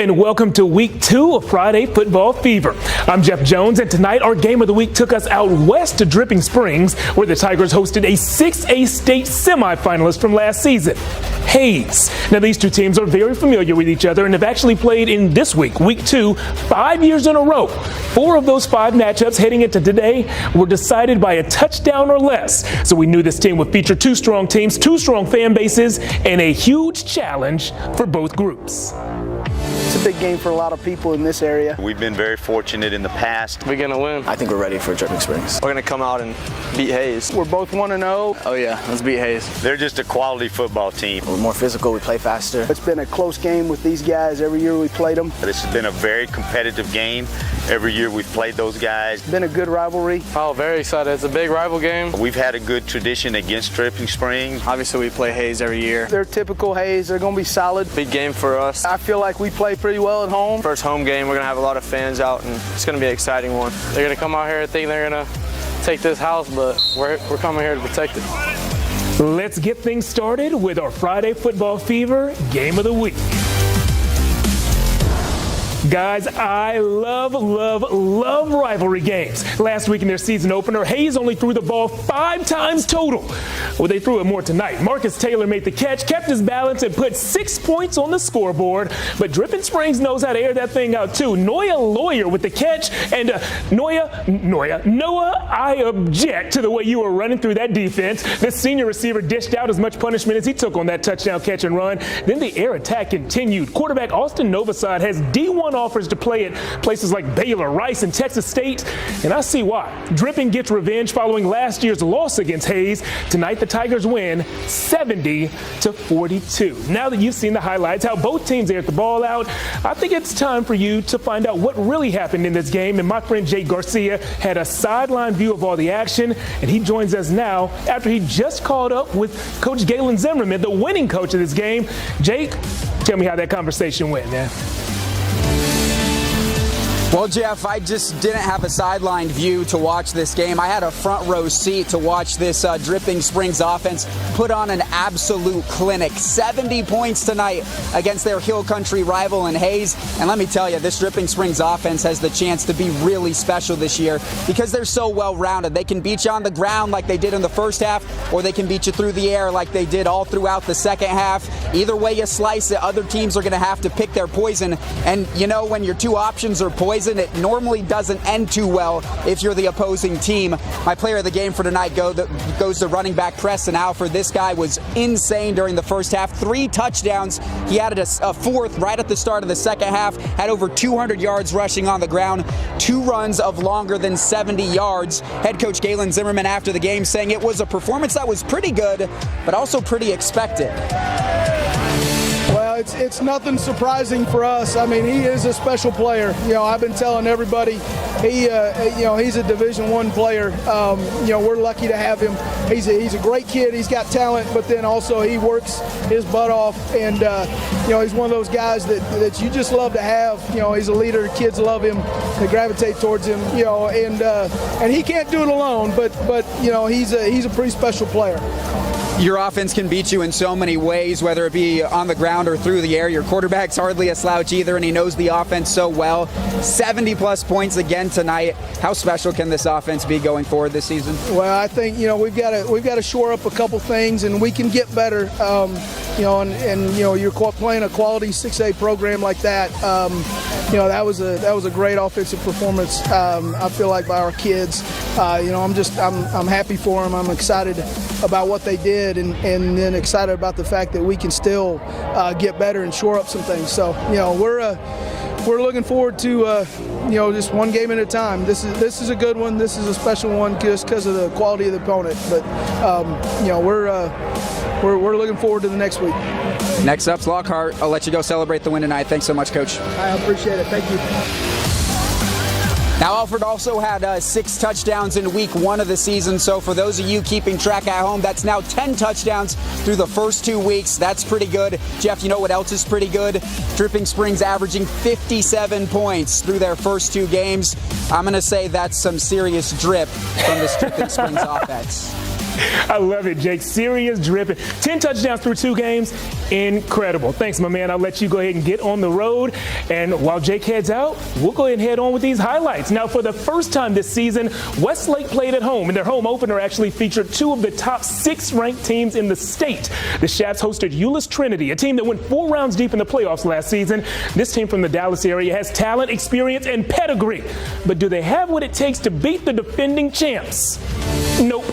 and welcome to week 2 of Friday Football Fever. I'm Jeff Jones, and tonight our game of the week took us out west to Dripping Springs, where the Tigers hosted a 6A state semifinalist from last season, Hayes. Now, these two teams are very familiar with each other and have actually played in this week, week 2, 5 years in a row. 4 of those 5 matchups heading into today were decided by a touchdown or less. So we knew this team would feature 2 strong teams, 2 strong fan bases, and a huge challenge for both groups. It's a big game for a lot of people in this area. We've been very fortunate in the past. We're going to win. I think we're ready for Dripping Springs. We're going to come out and beat Hayes. We're both 1-0. Oh yeah, let's beat Hayes. They're just a quality football team. We're more physical, we play faster. It's been a close game with these guys every year we played them. This has been a very competitive game. Every year we've played those guys. It's been a good rivalry. Oh, very excited. It's a big rival game. We've had a good tradition against Dripping Springs. Obviously, we play Hayes every year. They're typical Hayes. They're going to be solid. Big game for us. I feel like we play pretty well at home. First home game, we're going to have a lot of fans out, and it's going to be an exciting one. They're going to come out here and think they're going to take this house, but we're coming here to protect it. Let's get things started with our Friday Football Fever Game of the Week. Guys, I love rivalry games. Last week in their season opener, Hayes only threw the ball 5 times total. Well, they threw it more tonight. Marcus Taylor made the catch, kept his balance, and put 6 points on the scoreboard. But Dripping Springs knows how to air that thing out, too. Noah Lawyer with the catch, and Noah, I object to the way you were running through that defense. This senior receiver dished out as much punishment as he took on that touchdown catch and run. Then the air attack continued. Quarterback Austin Novosad has D1 offers to play at places like Baylor, Rice, and Texas State, and I see why. Dripping gets revenge following last year's loss against Hayes. Tonight, the Tigers win 70-42. Now that you've seen the highlights, how both teams aired the ball out, I think it's time for you to find out what really happened in this game, and my friend Jake Garcia had a sideline view of all the action, and he joins us now after he just called up with Coach Galen Zimmerman, the winning coach of this game. Jake, tell me how that conversation went, man. Well, Jeff, I just didn't have a sideline view to watch this game. I had a front row seat to watch this Dripping Springs offense put on an absolute clinic. 70 points tonight against their Hill Country rival in Hayes. And let me tell you, this Dripping Springs offense has the chance to be really special this year because they're so well-rounded. They can beat you on the ground like they did in the first half, or they can beat you through the air like they did all throughout the second half. Either way you slice it, other teams are going to have to pick their poison. And, you know, when your 2 options are poison, it normally doesn't end too well if you're the opposing team. My player of the game for tonight goes to running back Preston Alford. This guy was insane during the first half. 3 touchdowns. He added a 4th right at the start of the second half. Had over 200 yards rushing on the ground. 2 runs of longer than 70 yards. Head coach Galen Zimmerman after the game saying it was a performance that was pretty good, but also pretty expected. Well, it's nothing surprising for us. I mean, he is a special player. You know, I've been telling everybody he's a Division I player. We're lucky to have him. He's a great kid. He's got talent, but then also he works his butt off, and he's one of those guys that you just love to have. You know, he's a leader. Kids love him. They gravitate towards him. And he can't do it alone, but he's a pretty special player. Your offense can beat you in so many ways, whether it be on the ground or through the air. Your quarterback's hardly a slouch either, and he knows the offense so well. 70-plus points again tonight. How special can this offense be going forward this season? Well, I think we've got to shore up a couple things, and we can get better. You're playing a quality 6A program like that. That was a great offensive performance. I feel like by our kids. I'm happy for them. I'm excited about what they did, and then excited about the fact that we can still get better and shore up some things. So we're looking forward to just one game at a time. This is a good one. This is a special one just because of the quality of the opponent. But we're looking forward to the next week. Next up's Lockhart. I'll let you go celebrate the win tonight. Thanks so much, Coach. I appreciate it. Thank you. Now, Alford also had 6 touchdowns in week 1 of the season. So for those of you keeping track at home, that's now 10 touchdowns through the first 2 weeks. That's pretty good. Jeff, you know what else is pretty good? Dripping Springs averaging 57 points through their first 2 games. I'm going to say that's some serious drip from this Dripping Springs offense. I love it, Jake. Serious dripping. 10 touchdowns through 2 games. Incredible. Thanks, my man. I'll let you go ahead and get on the road. And while Jake heads out, we'll go ahead and head on with these highlights. Now, for the first time this season, Westlake played at home, and their home opener actually featured 2 of the top 6 ranked teams in the state. The Chaps hosted Euless Trinity, a team that went 4 rounds deep in the playoffs last season. This team from the Dallas area has talent, experience, and pedigree. But do they have what it takes to beat the defending champs? Nope.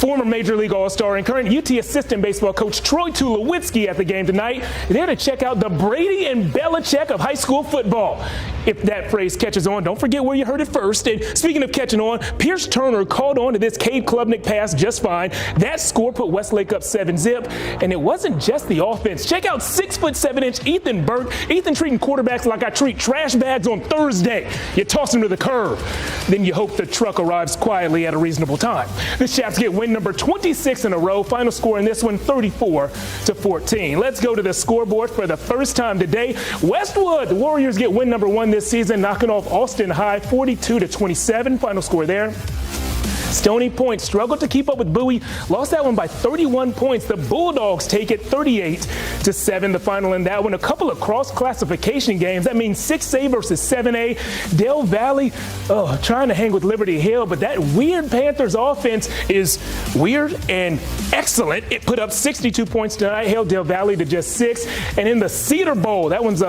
Former Major League All-Star and current UT assistant baseball coach Troy Tulowitzki at the game tonight. There to check out the Brady and Belichick of high school football. If that phrase catches on, don't forget where you heard it first. And speaking of catching on, Pierce Turner called on to this Cade Klubnik pass just fine. That score put Westlake up 7-zip. And it wasn't just the offense. Check out 6'7" Ethan Burke. Ethan treating quarterbacks like I treat trash bags on Thursday. You toss them to the curb. Then you hope the truck arrives quietly at a reasonable time. The Chaps get win number 26 in a row. Final score in this one, 34-14. Let's go to the scoreboard for the first time today. Westwood, the Warriors get win number 1 this season, knocking off Austin High 42-27. Final score there. Stony Point struggled to keep up with Bowie, lost that one by 31 points. The Bulldogs take it 38-7, the final in that one. A couple of cross-classification games. That means 6A versus 7A. Del Valley trying to hang with Liberty Hill, but that weird Panthers offense is weird and excellent. It put up 62 points tonight, held Del Valley to just 6. And in the Cedar Bowl, that one's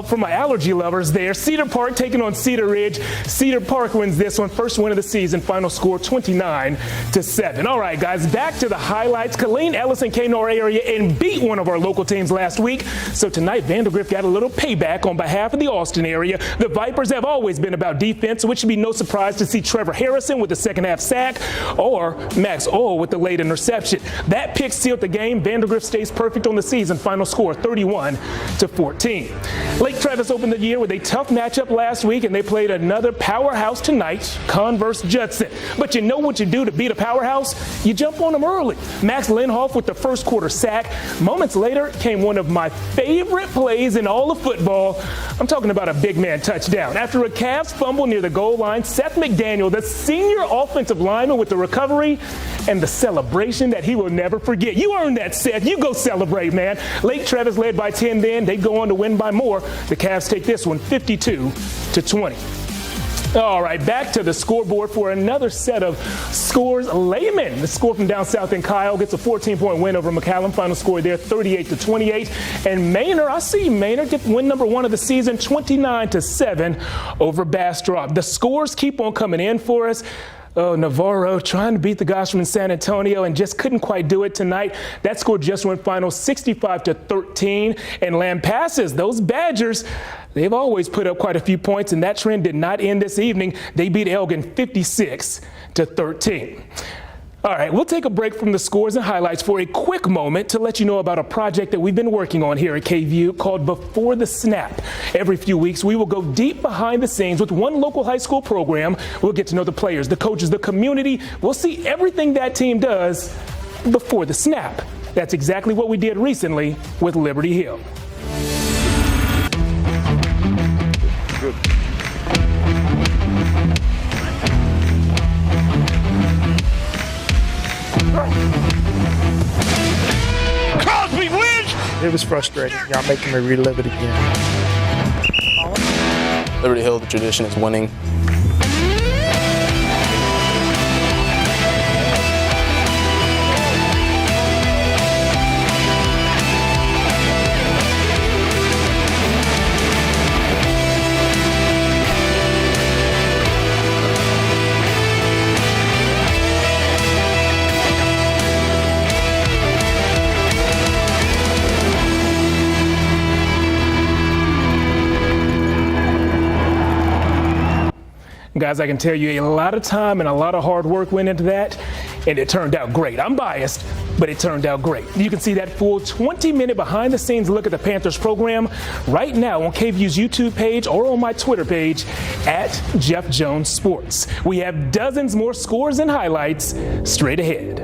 for my allergy lovers there. Cedar Park taking on Cedar Ridge. Cedar Park wins this one. First win of the season. Final score 29-7. All right, guys, back to the highlights. Colleen Ellison came to our area and beat one of our local teams last week. So tonight, Vandergrift got a little payback on behalf of the Austin area. The Vipers have always been about defense, so it should be no surprise to see Trevor Harrison with the second half sack or Max Ohl with the late interception. That pick sealed the game. Vandergrift stays perfect on the season. Final score 31-14. Lake Travis opened the year with a tough matchup last week, and they played another powerhouse tonight, Converse Judson. But you know what you do to beat a powerhouse? You jump on them early. Max Lindhoff with the first quarter sack. Moments later came one of my favorite plays in all of football. I'm talking about a big man touchdown. After a Cavs fumble near the goal line, Seth McDaniel, the senior offensive lineman, with the recovery and the celebration that he will never forget. You earned that, Seth. You go celebrate, man. Lake Travis led by 10 then. They'd go on to win by more. The Cavs take this one 52-20. All right, back to the scoreboard for another set of scores. Lehman, the score from down south in Kyle, gets a 14-point win over McCallum. Final score there 38-28. And Manor, I see Manor get win number 1 of the season, 29-7 over Bastrop. The scores keep on coming in for us. Navarro trying to beat the guys from San Antonio and just couldn't quite do it tonight. That score just went final 65-13. And Lampasas, those Badgers, they've always put up quite a few points, and that trend did not end this evening. They beat Elgin 56-13. All right, we'll take a break from the scores and highlights for a quick moment to let you know about a project that we've been working on here at KVUE called Before the Snap. Every few weeks, we will go deep behind the scenes with one local high school program. We'll get to know the players, the coaches, the community. We'll see everything that team does before the snap. That's exactly what we did recently with Liberty Hill. Good. Crosby wins! It was frustrating. Y'all making me relive it again. Liberty Hill, the tradition is winning. Guys, I can tell you a lot of time and a lot of hard work went into that, and it turned out great. I'm biased, but it turned out great. You can see that full 20-minute behind-the-scenes look at the Panthers program right now on KVUE's YouTube page or on my Twitter page at Jeff Jones Sports. We have dozens more scores and highlights straight ahead.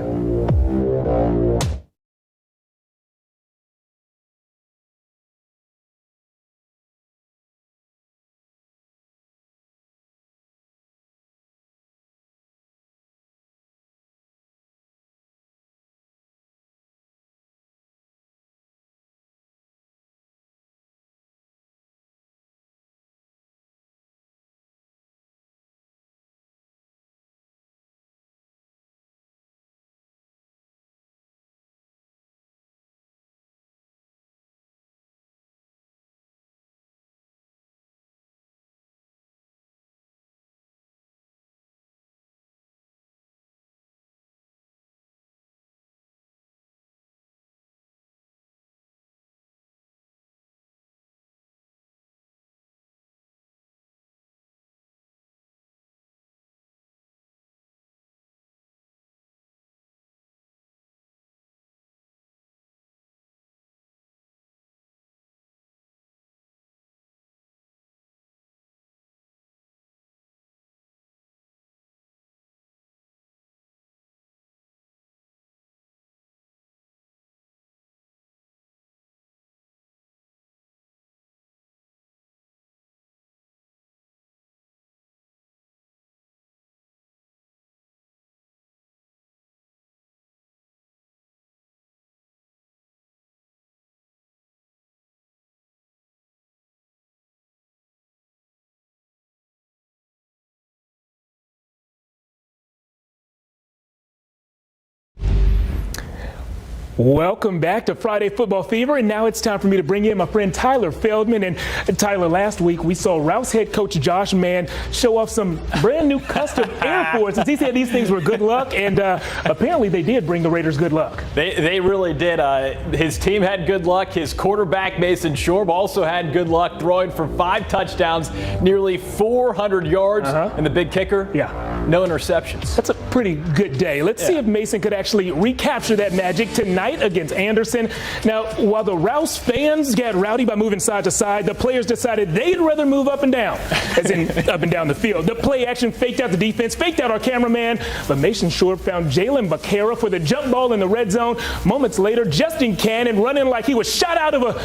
Welcome back to Friday Football Fever, and now it's time for me to bring in my friend Tyler Feldman. And Tyler, last week we saw Rouse head coach Josh Mann show off some brand new custom Air Forces. He said these things were good luck, and apparently they did bring the Raiders good luck. They really did. His team had good luck. His quarterback, Mason Shorb, also had good luck, throwing for 5 touchdowns, nearly 400 yards, and the big kicker, no interceptions. That's a pretty good day. Let's see if Mason could actually recapture that magic tonight against Anderson. Now, while the Rouse fans got rowdy by moving side to side, the players decided they'd rather move up and down, as in up and down the field. The play action faked out the defense, faked out our cameraman, but Mason Shorb found Jalen Vaquera for the jump ball in the red zone. Moments later, Justin Cannon running like he was shot out of a...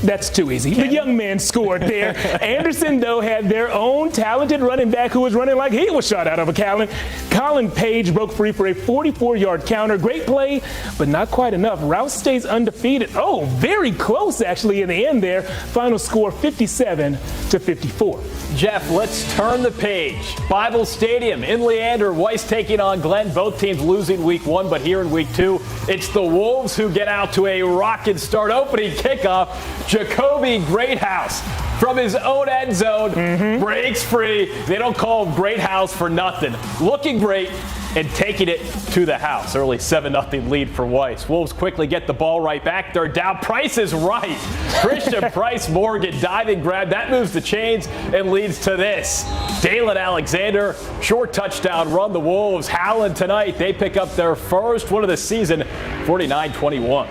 That's too easy. The young man scored there. Anderson, though, had their own talented running back who was running like he was shot out of a cannon. Colin Page broke free for a 44-yard counter. Great play, but not quite enough. Rouse stays undefeated. Oh, very close, actually, in the end there. Final score 57-54. Jeff, let's turn the page. Bible Stadium in Leander. Weiss taking on Glenn. Both teams losing week 1, but here in week 2, it's the Wolves who get out to a rocket start. Opening kickoff, Jacoby Greathouse from his own end zone breaks free. They don't call him Greathouse for nothing. Looking great and taking it to the house. Early 7-0 lead for Weiss. Wolves quickly get the ball right back. They're down. Price is right. Christian Price Morgan diving grab. That moves the chains and leads to this. Dalen Alexander, short touchdown run. The Wolves howling tonight. They pick up their first one of the season, 49-21.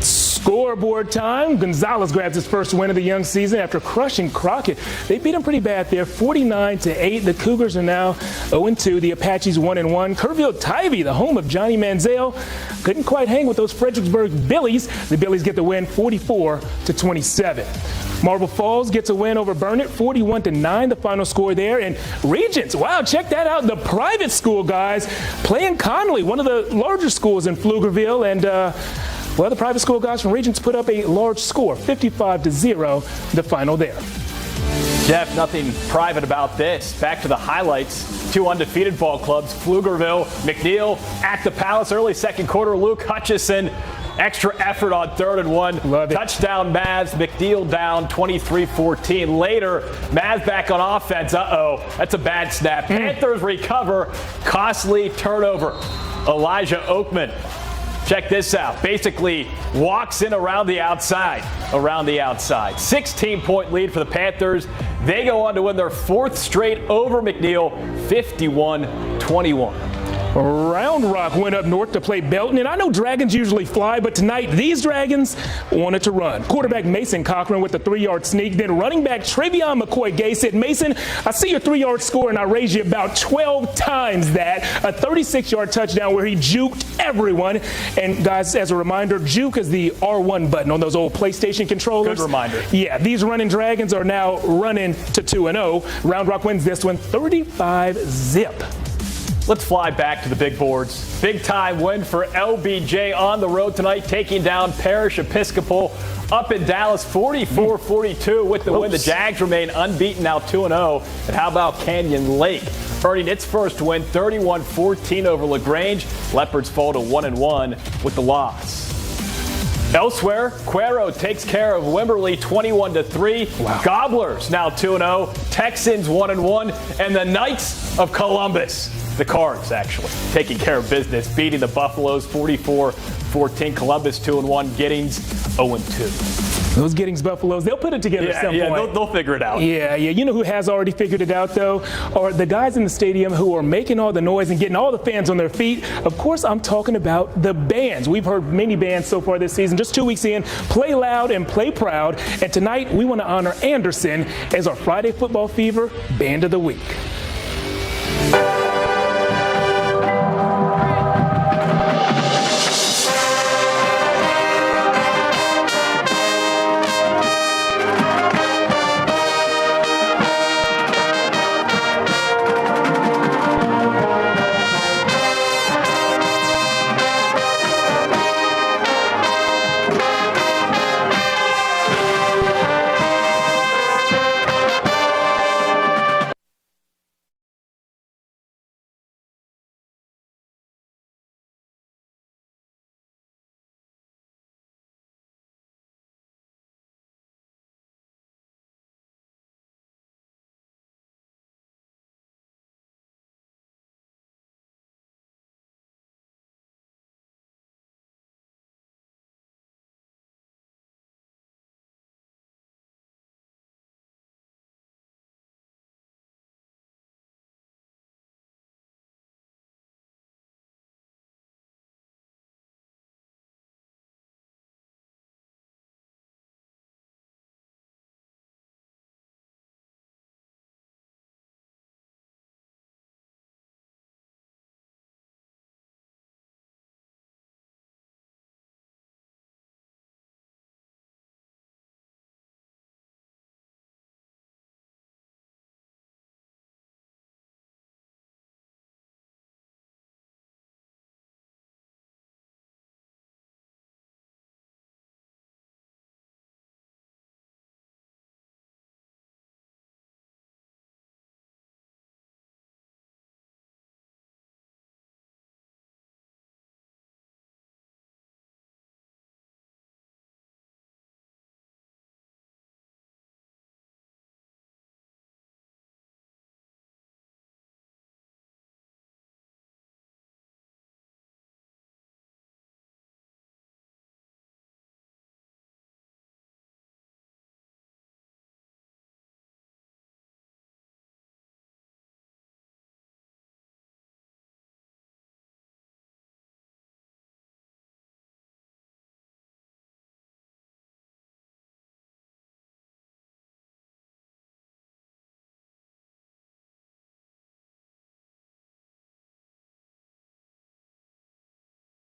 Scoreboard time. Gonzalez grabs his first win of the young season after crushing Crockett. They beat him pretty bad there, 49-8. The Cougars are now 0-2. The Apaches 1-1. Kerrville-Tivy, the home of Johnny Manziel, couldn't quite hang with those Fredericksburg Billies. The Billies get the win, 44-27. Marble Falls gets a win over Burnett, 41-9, the final score there. And Regents, wow, check that out. The private school guys playing Connolly, one of the larger schools in Pflugerville, and well, the private school guys from Regents put up a large score, 55-0, the final there. Jeff, nothing private about this. Back to the highlights. 2 undefeated ball clubs, Pflugerville, McNeil at the Palace. Early second quarter, Luke Hutchison. Extra effort on 3rd and 1. Love it. Touchdown Mavs. McNeil down 23-14. Later, Mavs back on offense. That's a bad snap. Panthers recover. Costly turnover. Elijah Oakman. Check this out. Basically walks in around the outside. 16-point lead for the Panthers. They go on to win their 4th straight over McNeil, 51-21. Round Rock went up north to play Belton, and I know Dragons usually fly, but tonight these Dragons wanted to run. Quarterback Mason Cochran with the 3-yard sneak, then running back Travion McCoy-Gay said, "Mason, I see your 3-yard score, and I raised you about 12 times that." A 36-yard touchdown where he juked everyone. And guys, as a reminder, juke is the R1 button on those old PlayStation controllers. Good reminder. Yeah, these running Dragons are now running to 2-0. Round Rock wins this one 35-0. Let's fly back to the big boards. Big time win for LBJ on the road tonight, taking down Parish Episcopal up in Dallas, 44-42 with the win. The Jags remain unbeaten, now 2-0. And how about Canyon Lake earning its first win, 31-14 over LaGrange. Leopards fall to 1-1 with the loss. Elsewhere, Cuero takes care of Wimberley 21-3. Wow. Gobblers now 2-0. Texans 1-1. And the Knights of Columbus, the Cards actually, taking care of business, beating the Buffaloes 44-14. Columbus 2-1. Giddings 0-2. Those Giddings Buffaloes, they'll put it together at some point. They'll figure it out. Yeah. You know who has already figured it out, though? Are the guys in the stadium who are making all the noise and getting all the fans on their feet. Of course, I'm talking about the bands. We've heard many bands so far this season, just 2 weeks in. Play loud and play proud. And tonight, we want to honor Anderson as our Friday Football Fever Band of the Week.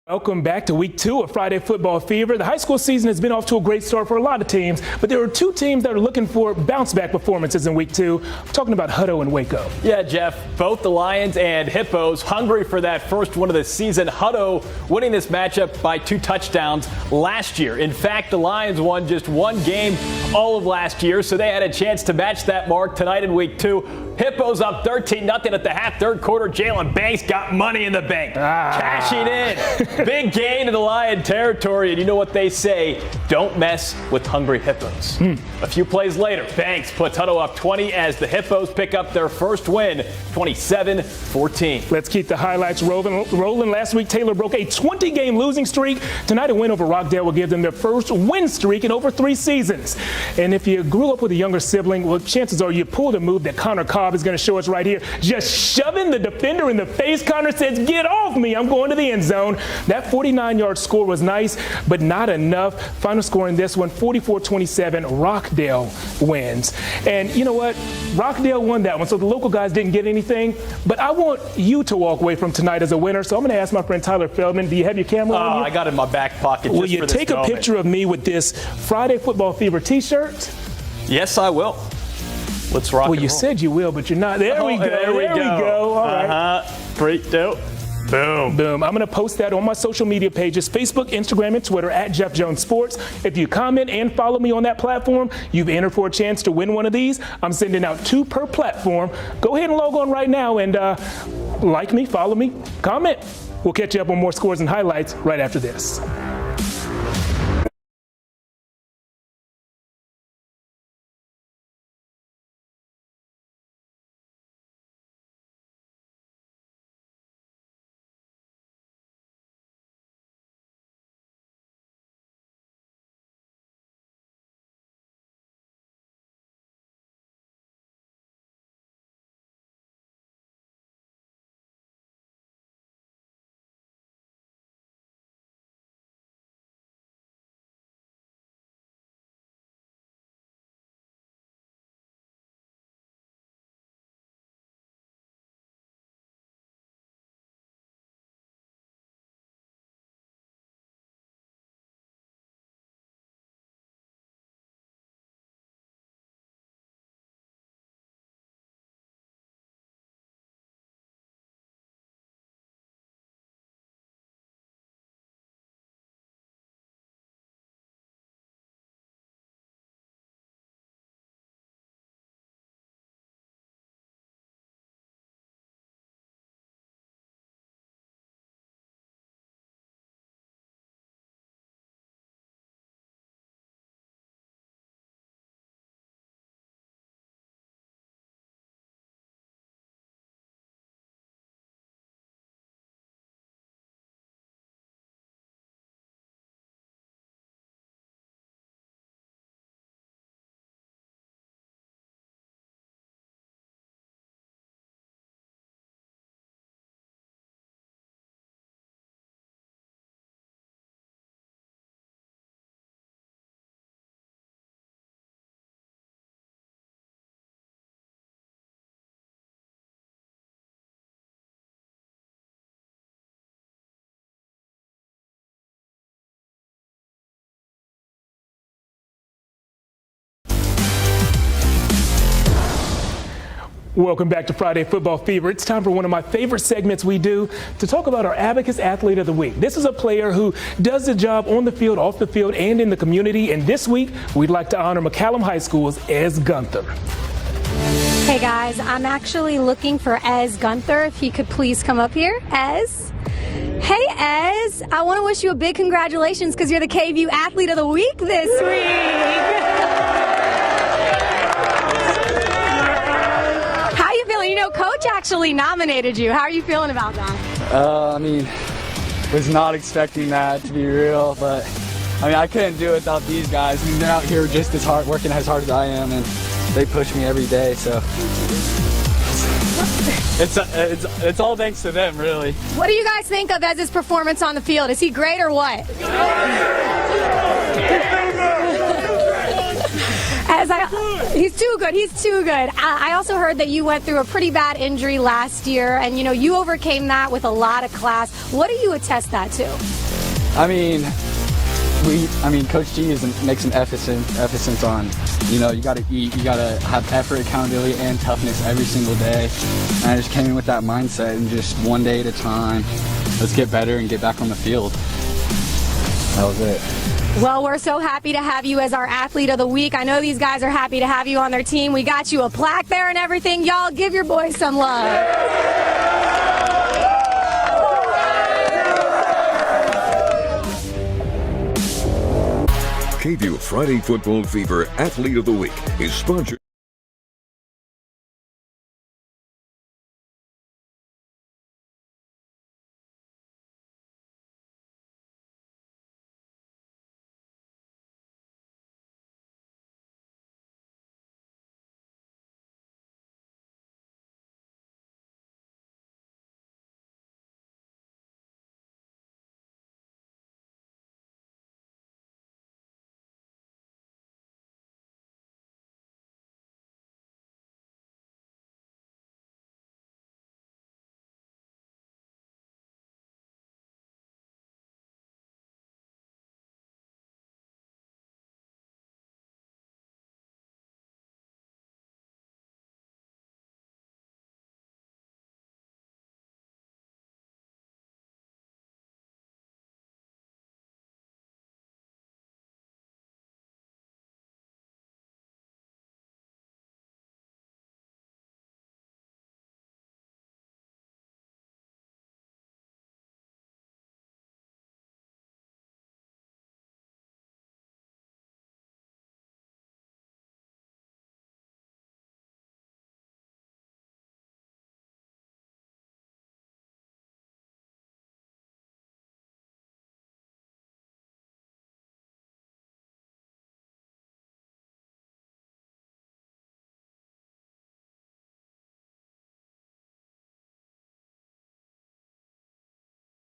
Welcome back to week 2 of Friday Football Fever. The high school season has been off to a great start for a lot of teams, but there are 2 teams that are looking for bounce-back performances in week 2. I'm talking about Hutto and Waco. Yeah, Jeff, both the Lions and Hippos hungry for that first one of the season. Hutto winning this matchup by 2 touchdowns last year. In fact, the Lions won just 1 game all of last year, so they had a chance to match that mark tonight in week 2. Hippos up 13-0 at the half, third quarter. Jalen Banks got money in the bank, cashing in. Big gain to the Lion territory, and you know what they say, don't mess with hungry Hippos. A few plays later, Banks puts Hutto up 20 as the Hippos pick up their first win, 27-14. Let's keep the highlights rolling. Last week, Taylor broke a 20-game losing streak. Tonight, a win over Rockdale will give them their first win streak in over 3 seasons. And if you grew up with a younger sibling, well, chances are you pulled a move that Connor Cobb is going to show us right here. Just shoving the defender in the face. Connor says, "Get off me, I'm going to the end zone." That 49-yard score was nice, but not enough. Final score in this one, 44-27, Rockdale wins. And you know what? Rockdale won that one, so the local guys didn't get anything. But I want you to walk away from tonight as a winner, so I'm going to ask my friend Tyler Feldman, do you have your camera on you? I got it in my back pocket. Will you take a picture of me with this Friday Football Fever t-shirt? Yes, I will. Let's rock and roll. Well, you said you will, but you're not. There we go. There we go. All right. 3, 2. Boom. Boom. I'm going to post that on my social media pages, Facebook, Instagram, and Twitter, at Jeff Jones Sports. If you comment and follow me on that platform, you've entered for a chance to win one of these. I'm sending out 2 per platform. Go ahead and log on right now and like me, follow me, comment. We'll catch you up on more scores and highlights right after this. Welcome back to Friday Football Fever. It's time for one of my favorite segments we do to talk about our Abacus Athlete of the Week. This is a player who does the job on the field, off the field, and in the community. And this week, we'd like to honor McCallum High School's Ez Gunther. Hey guys, I'm actually looking for Ez Gunther. If he could please come up here. Ez? Hey Ez, I want to wish you a big congratulations because you're the KVUE Athlete of the Week this week. You know, Coach actually nominated you. How are you feeling about that? I mean, was not expecting that, to be real, but I mean, I couldn't do it without these guys. I mean, they're out here just as hard, working as hard as I am, and they push me every day. So it's all thanks to them, really. What do you guys think of Ez's performance on the field? Is he great or what? He's too good. He's too good. I also heard that you went through a pretty bad injury last year, and you overcame that with a lot of class. What do you attest that to? I mean, Coach G makes an emphasis on, you got to eat, you got to have effort, accountability, and toughness every single day. And I just came in with that mindset and just one day at a time, let's get better and get back on the field. That was it. Well, we're so happy to have you as our athlete of the week. I know these guys are happy to have you on their team. We got you a plaque there and everything. Y'all give your boys some love. KVUE Friday Football Fever Athlete of the Week is sponsored.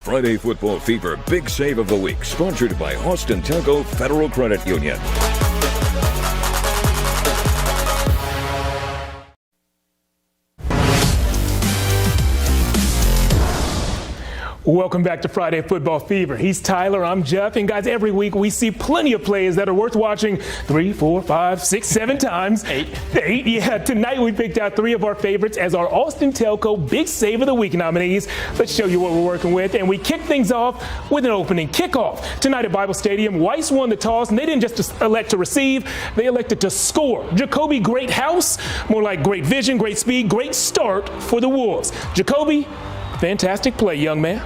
Friday Football Fever Big Save of the Week, sponsored by Austin Telco Federal Credit Union. Welcome back to Friday Football Fever. He's Tyler, I'm Jeff, and guys, every week we see plenty of plays that are worth watching 3, 4, 5, 6, 7 times. 8, yeah. Tonight we picked out 3 of our favorites as our Austin Telco Big Save of the Week nominees. Let's show you what we're working with, and we kick things off with an opening kickoff. Tonight at Bible Stadium, Weiss won the toss, and they didn't just elect to receive, they elected to score. Jacoby, great house, more like great vision, great speed, great start for the Wolves. Jacoby, fantastic play, young man.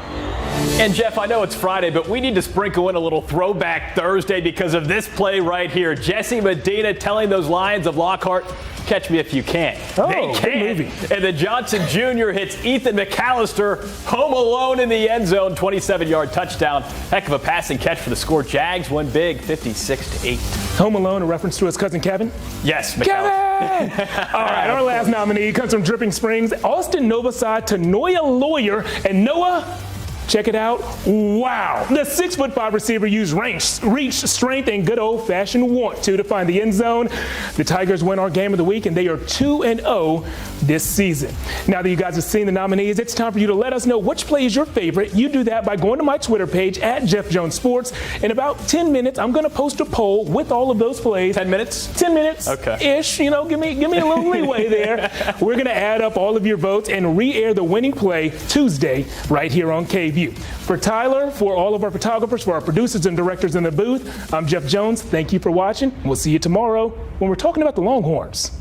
And Jeff, I know it's Friday, but we need to sprinkle in a little throwback Thursday because of this play right here. Jesse Medina telling those Lions of Lockhart, catch me if you can. Oh, they can. Movie. And then Johnson Jr. hits Ethan McAllister home alone in the end zone, 27-yard touchdown. Heck of a passing catch for the score. Jags win big, 56-8. Home alone, a reference to his cousin Kevin? Yes, Kevin! All right, our last nominee comes from Dripping Springs, Austin Novosad to Noah Lawyer. And Noah, check it out. Wow. The 6'5" receiver used reach, strength, and good old-fashioned want to find the end zone. The Tigers win our game of the week, and they are 2-0 this season. Now that you guys have seen the nominees, it's time for you to let us know which play is your favorite. You do that by going to my Twitter page at Jeff Jones Sports. In about 10 minutes, I'm going to post a poll with all of those plays. 10 minutes? 10 minutes. Okay. Ish. Give me a little leeway there. We're going to add up all of your votes and re-air the winning play Tuesday right here on KVUE. For Tyler, for all of our photographers, for our producers and directors in the booth, I'm Jeff Jones. Thank you for watching. We'll see you tomorrow when we're talking about the Longhorns.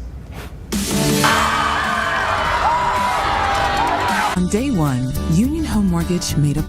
On day one, Union Home Mortgage made a